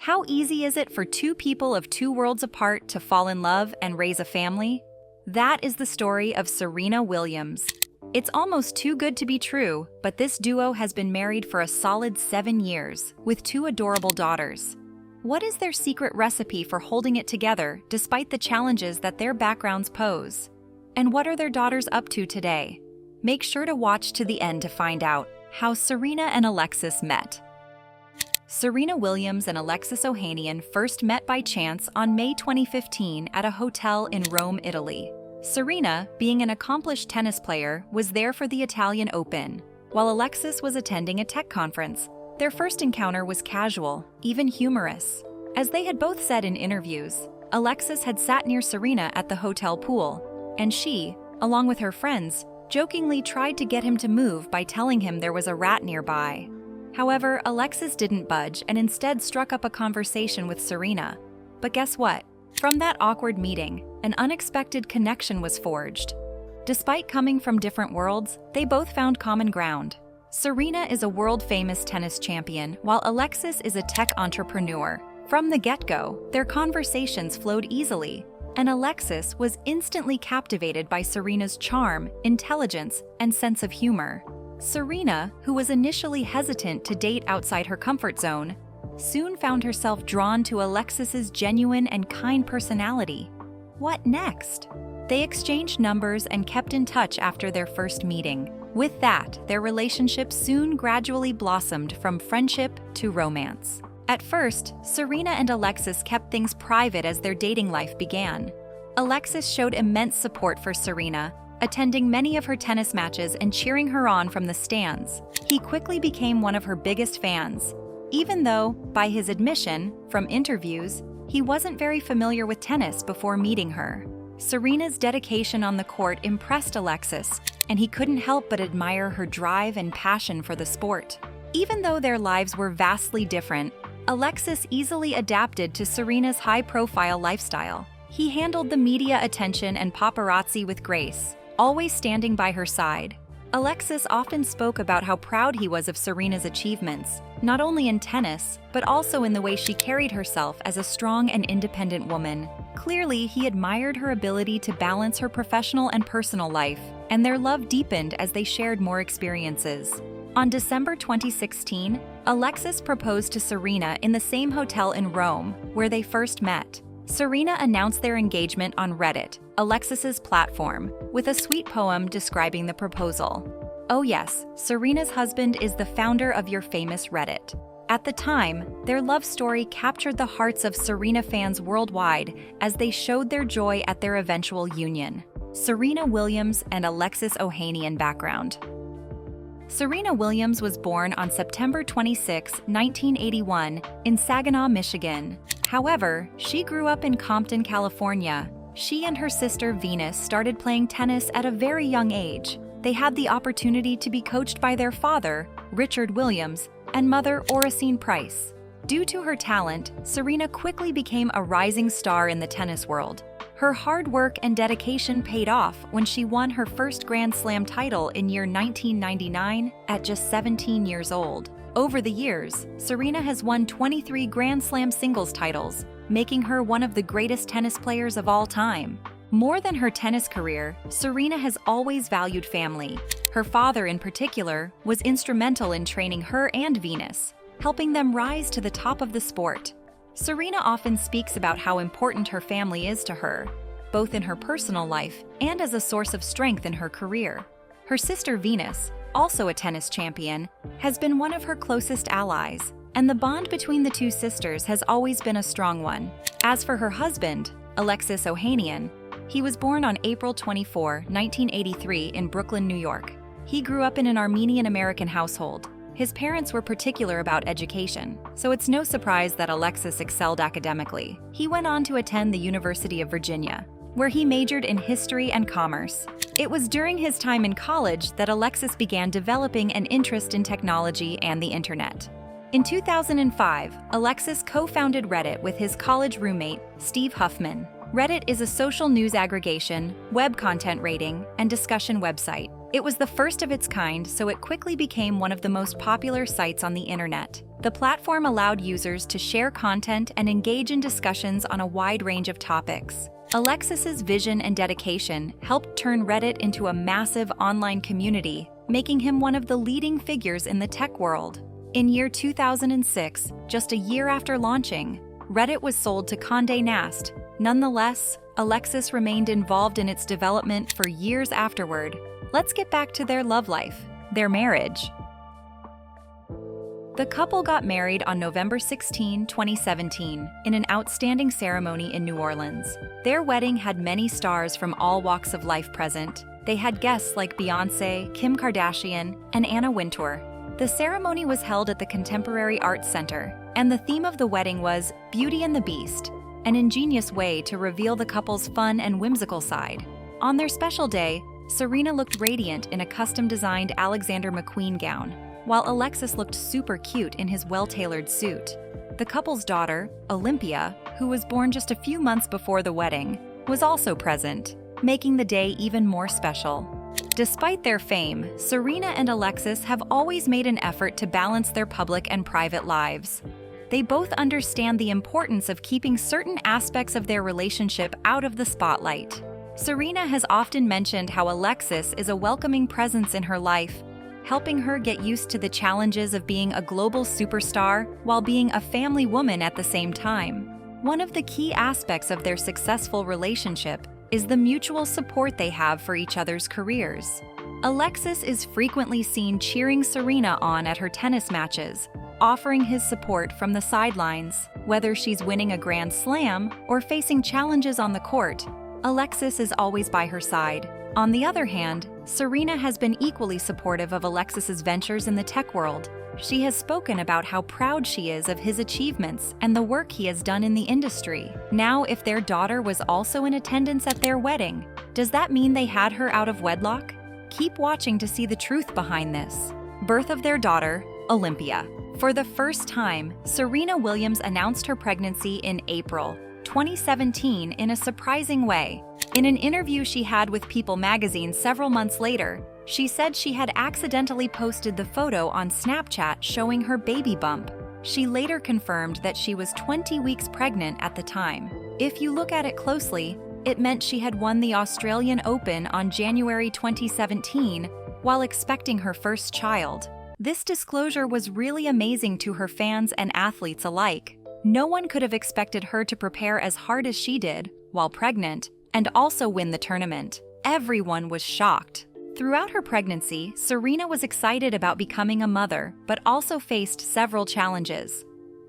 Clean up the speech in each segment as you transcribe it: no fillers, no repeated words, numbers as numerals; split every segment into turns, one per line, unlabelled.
How easy is it for two people of two worlds apart to fall in love and raise a family? That is the story of Serena Williams. It's almost too good to be true, but this duo has been married for a solid 7 years, with 2 adorable daughters. What is their secret recipe for holding it together despite the challenges that their backgrounds pose? And what are their daughters up to today? Make sure to watch to the end to find out how Serena and Alexis met. Serena Williams and Alexis Ohanian first met by chance on May 2015 at a hotel in Rome, Italy. Serena, being an accomplished tennis player, was there for the Italian Open, while Alexis was attending a tech conference. Their first encounter was casual, even humorous. As they had both said in interviews, Alexis had sat near Serena at the hotel pool, and she, along with her friends, jokingly tried to get him to move by telling him there was a rat nearby. However, Alexis didn't budge and instead struck up a conversation with Serena. But guess what? From that awkward meeting, an unexpected connection was forged. Despite coming from different worlds, they both found common ground. Serena is a world-famous tennis champion, while Alexis is a tech entrepreneur. From the get-go, their conversations flowed easily, and Alexis was instantly captivated by Serena's charm, intelligence, and sense of humor. Serena, who was initially hesitant to date outside her comfort zone, soon found herself drawn to Alexis's genuine and kind personality. What next? They exchanged numbers and kept in touch after their first meeting. With that, their relationship soon gradually blossomed from friendship to romance. At first, Serena and Alexis kept things private as their dating life began. Alexis showed immense support for Serena, attending many of her tennis matches and cheering her on from the stands. He quickly became one of her biggest fans, even though, by his admission, from interviews, he wasn't very familiar with tennis before meeting her. Serena's dedication on the court impressed Alexis, and he couldn't help but admire her drive and passion for the sport. Even though their lives were vastly different, Alexis easily adapted to Serena's high-profile lifestyle. He handled the media attention and paparazzi with grace, always standing by her side. Alexis often spoke about how proud he was of Serena's achievements, not only in tennis, but also in the way she carried herself as a strong and independent woman. Clearly, he admired her ability to balance her professional and personal life, and their love deepened as they shared more experiences. On December 2016, Alexis proposed to Serena in the same hotel in Rome, where they first met. Serena announced their engagement on Reddit, Alexis's platform, with a sweet poem describing the proposal. Oh yes, Serena's husband is the founder of your famous Reddit. At the time, their love story captured the hearts of Serena fans worldwide as they showed their joy at their eventual union. Serena Williams and Alexis Ohanian background. Serena Williams was born on September 26, 1981, in Saginaw, Michigan. However, she grew up in Compton, California. She and her sister Venus started playing tennis at a very young age. They had the opportunity to be coached by their father, Richard Williams, and mother, Oracene Price. Due to her talent, Serena quickly became a rising star in the tennis world. Her hard work and dedication paid off when she won her first Grand Slam title in year 1999 at just 17 years old. Over the years, Serena has won 23 Grand Slam singles titles, making her one of the greatest tennis players of all time. More than her tennis career, Serena has always valued family. Her father, in particular, was instrumental in training her and Venus, helping them rise to the top of the sport. Serena often speaks about how important her family is to her, both in her personal life and as a source of strength in her career. Her sister Venus, also a tennis champion, has been one of her closest allies, and the bond between the two sisters has always been a strong one. As for her husband, Alexis Ohanian, he was born on April 24, 1983 in Brooklyn, New York. He grew up in an Armenian-American household. His parents were particular about education, so it's no surprise that Alexis excelled academically. He went on to attend the University of Virginia, where he majored in history and commerce. It was during his time in college that Alexis began developing an interest in technology and the internet. In 2005, Alexis co-founded Reddit with his college roommate, Steve Huffman. Reddit is a social news aggregation, web content rating, and discussion website. It was the first of its kind, so it quickly became one of the most popular sites on the internet. The platform allowed users to share content and engage in discussions on a wide range of topics. Alexis's vision and dedication helped turn Reddit into a massive online community, making him one of the leading figures in the tech world. In year 2006, just a year after launching, Reddit was sold to Condé Nast. Nonetheless, Alexis remained involved in its development for years afterward. Let's get back to their love life, their marriage. The couple got married on November 16, 2017, in an outstanding ceremony in New Orleans. Their wedding had many stars from all walks of life present. They had guests like Beyoncé, Kim Kardashian, and Anna Wintour. The ceremony was held at the Contemporary Arts Center, and the theme of the wedding was Beauty and the Beast, an ingenious way to reveal the couple's fun and whimsical side. On their special day, Serena looked radiant in a custom-designed Alexander McQueen gown, while Alexis looked super cute in his well-tailored suit. The couple's daughter, Olympia, who was born just a few months before the wedding, was also present, making the day even more special. Despite their fame, Serena and Alexis have always made an effort to balance their public and private lives. They both understand the importance of keeping certain aspects of their relationship out of the spotlight. Serena has often mentioned how Alexis is a welcoming presence in her life, helping her get used to the challenges of being a global superstar while being a family woman at the same time. One of the key aspects of their successful relationship is the mutual support they have for each other's careers. Alexis is frequently seen cheering Serena on at her tennis matches, offering his support from the sidelines. Whether she's winning a Grand Slam or facing challenges on the court, Alexis is always by her side. On the other hand, Serena has been equally supportive of Alexis's ventures in the tech world. She has spoken about how proud she is of his achievements and the work he has done in the industry. Now, if their daughter was also in attendance at their wedding, does that mean they had her out of wedlock? Keep watching to see the truth behind this. Birth of their daughter, Olympia. For the first time, Serena Williams announced her pregnancy in April 2017 in a surprising way. In an interview she had with People magazine several months later, she said she had accidentally posted the photo on Snapchat showing her baby bump. She later confirmed that she was 20 weeks pregnant at the time. If you look at it closely, it meant she had won the Australian Open on January 2017 while expecting her first child. This disclosure was really amazing to her fans and athletes alike. No one could have expected her to prepare as hard as she did while pregnant and also win the tournament. Everyone was shocked. Throughout her pregnancy, Serena was excited about becoming a mother, but also faced several challenges.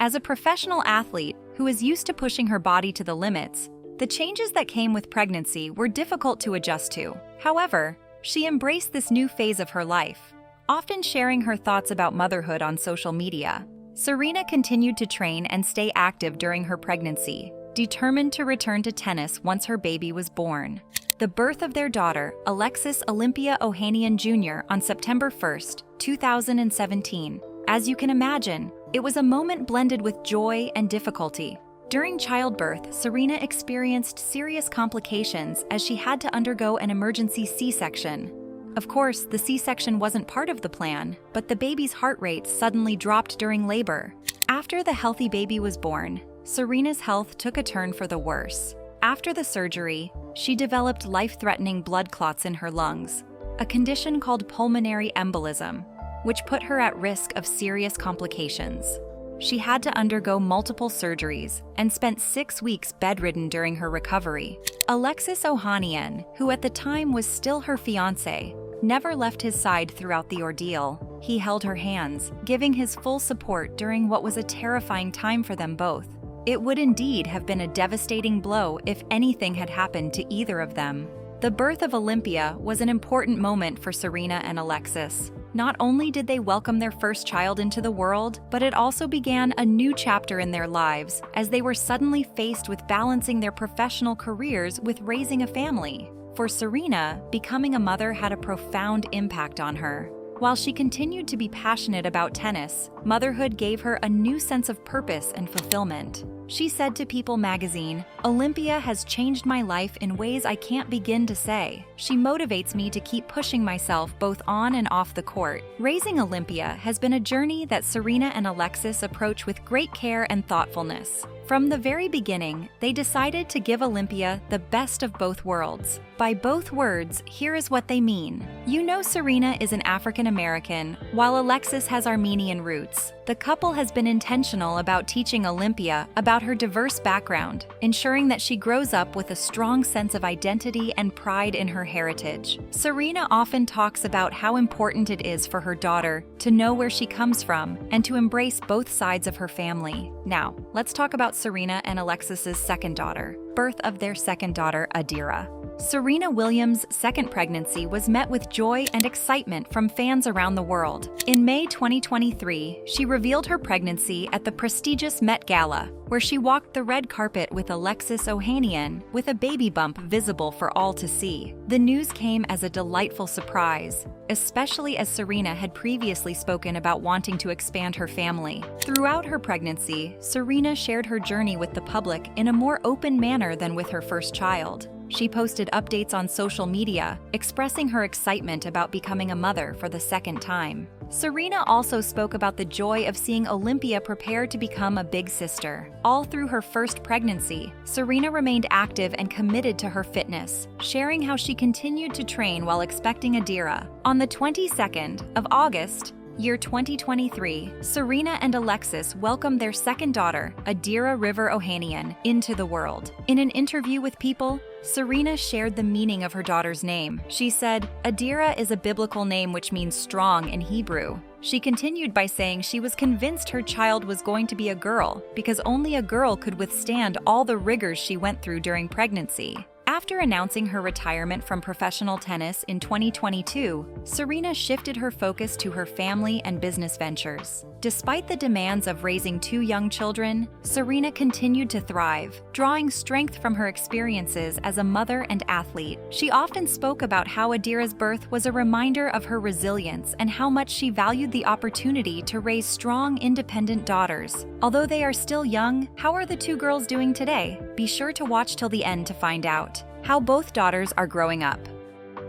As a professional athlete who is used to pushing her body to the limits, the changes that came with pregnancy were difficult to adjust to. However, she embraced this new phase of her life, often sharing her thoughts about motherhood on social media. Serena continued to train and stay active during her pregnancy, determined to return to tennis once her baby was born. The birth of their daughter, Alexis Olympia Ohanian Jr., on September 1, 2017. As you can imagine, it was a moment blended with joy and difficulty. During childbirth, Serena experienced serious complications as she had to undergo an emergency C-section. Of course, the C-section wasn't part of the plan, but the baby's heart rate suddenly dropped during labor. After the healthy baby was born, Serena's health took a turn for the worse. After the surgery, she developed life-threatening blood clots in her lungs, a condition called pulmonary embolism, which put her at risk of serious complications. She had to undergo multiple surgeries and spent 6 weeks bedridden during her recovery. Alexis Ohanian, who at the time was still her fiancé, never left his side throughout the ordeal. He held her hands, giving his full support during what was a terrifying time for them both. It would indeed have been a devastating blow if anything had happened to either of them. The birth of Olympia was an important moment for Serena and Alexis. Not only did they welcome their first child into the world, but it also began a new chapter in their lives as they were suddenly faced with balancing their professional careers with raising a family. For Serena, becoming a mother had a profound impact on her. While she continued to be passionate about tennis, motherhood gave her a new sense of purpose and fulfillment. She said to People magazine, "Olympia has changed my life in ways I can't begin to say. She motivates me to keep pushing myself both on and off the court." Raising Olympia has been a journey that Serena and Alexis approach with great care and thoughtfulness. From the very beginning, they decided to give Olympia the best of both worlds. By both words, here is what they mean. You know, Serena is an African American, while Alexis has Armenian roots. The couple has been intentional about teaching Olympia about her diverse background, ensuring that she grows up with a strong sense of identity and pride in her heritage. Serena often talks about how important it is for her daughter to know where she comes from and to embrace both sides of her family. Now, let's talk about Serena and Alexis's second daughter, birth of their second daughter, Adira. Serena Williams' second pregnancy was met with joy and excitement from fans around the world. In May 2023, she revealed her pregnancy at the prestigious Met Gala, where she walked the red carpet with Alexis Ohanian, with a baby bump visible for all to see. The news came as a delightful surprise, especially as Serena had previously spoken about wanting to expand her family. Throughout her pregnancy, Serena shared her journey with the public in a more open manner than with her first child. She posted updates on social media, expressing her excitement about becoming a mother for the second time. Serena also spoke about the joy of seeing Olympia prepare to become a big sister. All through her first pregnancy, Serena remained active and committed to her fitness, sharing how she continued to train while expecting Adira. On the 22nd of August, year 2023, Serena and Alexis welcomed their second daughter, Adira River Ohanian, into the world. In an interview with People, Serena shared the meaning of her daughter's name. She said, "Adira is a biblical name which means strong in Hebrew." She continued by saying she was convinced her child was going to be a girl because only a girl could withstand all the rigors she went through during pregnancy. After announcing her retirement from professional tennis in 2022, Serena shifted her focus to her family and business ventures. Despite the demands of raising two young children, Serena continued to thrive, drawing strength from her experiences as a mother and athlete. She often spoke about how Adira's birth was a reminder of her resilience and how much she valued the opportunity to raise strong, independent daughters. Although they are still young, how are the two girls doing today? Be sure to watch till the end to find out how both daughters are growing up.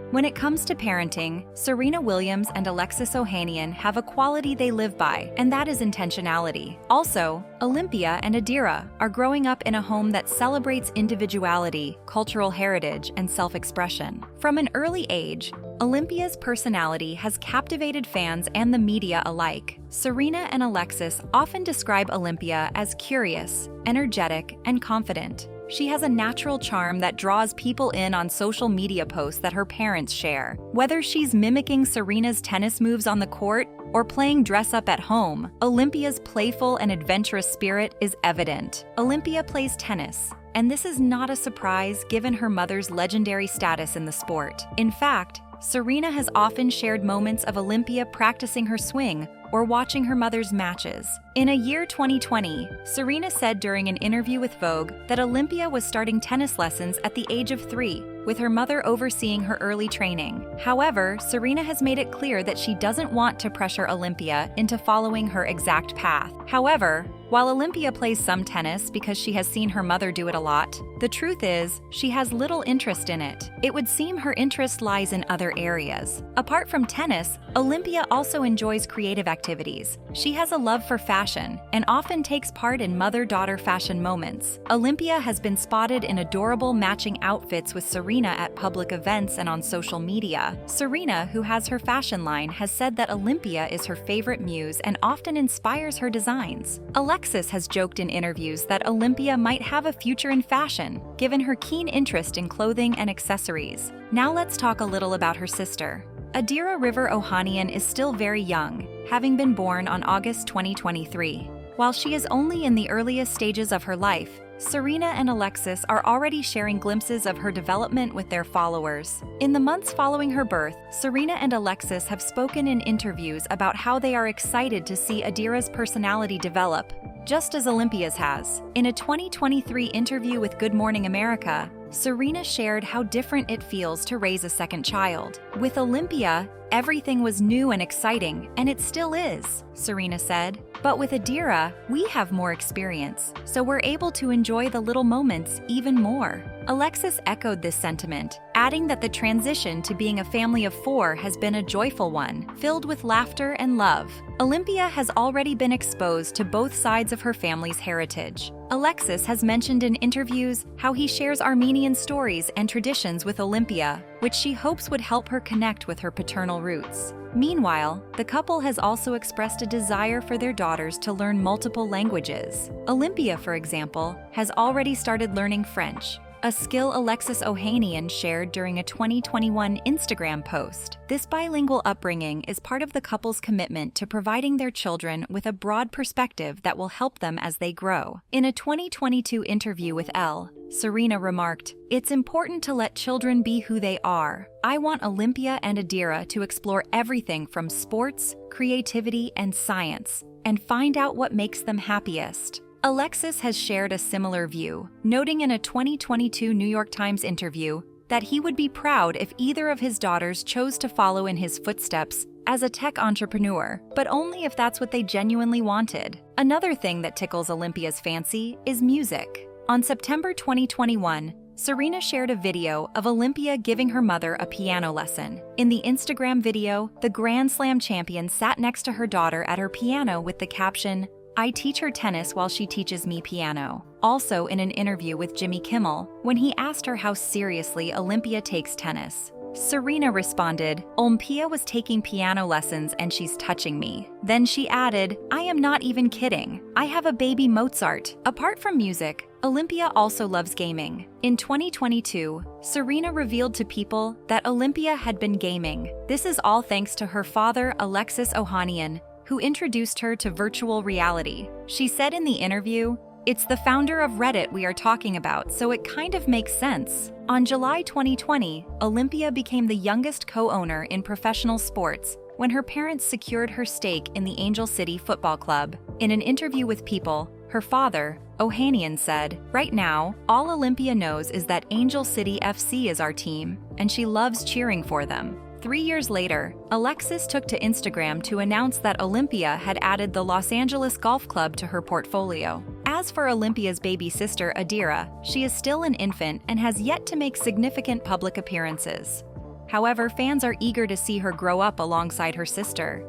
When it comes to parenting, Serena Williams and Alexis Ohanian have a quality they live by, and that is intentionality. Also, Olympia and Adira are growing up in a home that celebrates individuality, cultural heritage, and self-expression. From an early age, Olympia's personality has captivated fans and the media alike. Serena and Alexis often describe Olympia as curious, energetic, and confident. She has a natural charm that draws people in on social media posts that her parents share. Whether she's mimicking Serena's tennis moves on the court or playing dress-up at home, Olympia's playful and adventurous spirit is evident. Olympia plays tennis, and this is not a surprise given her mother's legendary status in the sport. In fact, Serena has often shared moments of Olympia practicing her swing or watching her mother's matches. In a year 2020, Serena said during an interview with Vogue that Olympia was starting tennis lessons at the age of 3, with her mother overseeing her early training. However, Serena has made it clear that she doesn't want to pressure Olympia into following her exact path. However, while Olympia plays some tennis because she has seen her mother do it a lot, the truth is, she has little interest in it. It would seem her interest lies in other areas. Apart from tennis, Olympia also enjoys creative activities. She has a love for fashion and often takes part in mother-daughter fashion moments. Olympia has been spotted in adorable matching outfits with Serena at public events and on social media. Serena, who has her fashion line, has said that Olympia is her favorite muse and often inspires her designs. Alexis has joked in interviews that Olympia might have a future in fashion, given her keen interest in clothing and accessories. Now let's talk a little about her sister. Adira River Ohanian is still very young, having been born on August 2023. While she is only in the earliest stages of her life, Serena and Alexis are already sharing glimpses of her development with their followers. In the months following her birth, Serena and Alexis have spoken in interviews about how they are excited to see Adira's personality develop, just as Olympia's has. In a 2023 interview with Good Morning America, Serena shared how different it feels to raise a second child. With Olympia, everything was new and exciting, and it still is, Serena said. But with Adira, we have more experience, so we're able to enjoy the little moments even more. Alexis echoed this sentiment, adding that the transition to being a family of 4 has been a joyful one, filled with laughter and love. Olympia has already been exposed to both sides of her family's heritage. Alexis has mentioned in interviews how he shares Armenian stories and traditions with Olympia, which she hopes would help her connect with her paternal roots. Meanwhile, the couple has also expressed a desire for their daughters to learn multiple languages. Olympia, for example, has already started learning French, a skill Alexis Ohanian shared during a 2021 Instagram post. This bilingual upbringing is part of the couple's commitment to providing their children with a broad perspective that will help them as they grow. In a 2022 interview with Elle, Serena remarked, "It's important to let children be who they are. I want Olympia and Adira to explore everything from sports, creativity, and science, and find out what makes them happiest." Alexis has shared a similar view, noting in a 2022 New York Times interview that he would be proud if either of his daughters chose to follow in his footsteps as a tech entrepreneur, but only if that's what they genuinely wanted. Another thing that tickles Olympia's fancy is music. On September 2021, Serena shared a video of Olympia giving her mother a piano lesson. In the Instagram video, the Grand Slam champion sat next to her daughter at her piano with the caption, "I teach her tennis while she teaches me piano." Also in an interview with Jimmy Kimmel, when he asked her how seriously Olympia takes tennis, Serena responded, "Olympia was taking piano lessons and she's touching me." Then she added, "I am not even kidding. I have a baby Mozart." Apart from music, Olympia also loves gaming. In 2022, Serena revealed to people that Olympia had been gaming. This is all thanks to her father, Alexis Ohanian, who introduced her to virtual reality. She said in the interview, "It's the founder of Reddit we are talking about, so it kind of makes sense." On July 2020, Olympia became the youngest co-owner in professional sports when her parents secured her stake in the Angel City Football Club. In an interview with People, her father, Ohanian, said, "Right now, all Olympia knows is that Angel City FC is our team, and she loves cheering for them." 3 years later, Alexis took to Instagram to announce that Olympia had added the Los Angeles Golf Club to her portfolio. As for Olympia's baby sister, Adira, she is still an infant and has yet to make significant public appearances. However, fans are eager to see her grow up alongside her sister.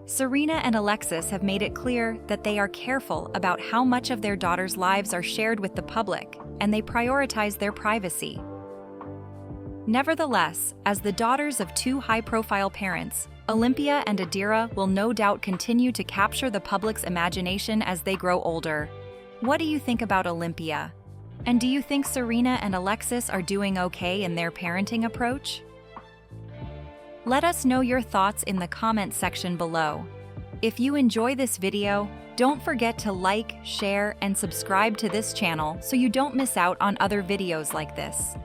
Serena and Alexis have made it clear that they are careful about how much of their daughters' lives are shared with the public, and they prioritize their privacy. Nevertheless, as the daughters of 2 high-profile parents, Olympia and Adira will no doubt continue to capture the public's imagination as they grow older. What do you think about Olympia? And do you think Serena and Alexis are doing okay in their parenting approach? Let us know your thoughts in the comment section below. If you enjoy this video, don't forget to like, share, and subscribe to this channel so you don't miss out on other videos like this.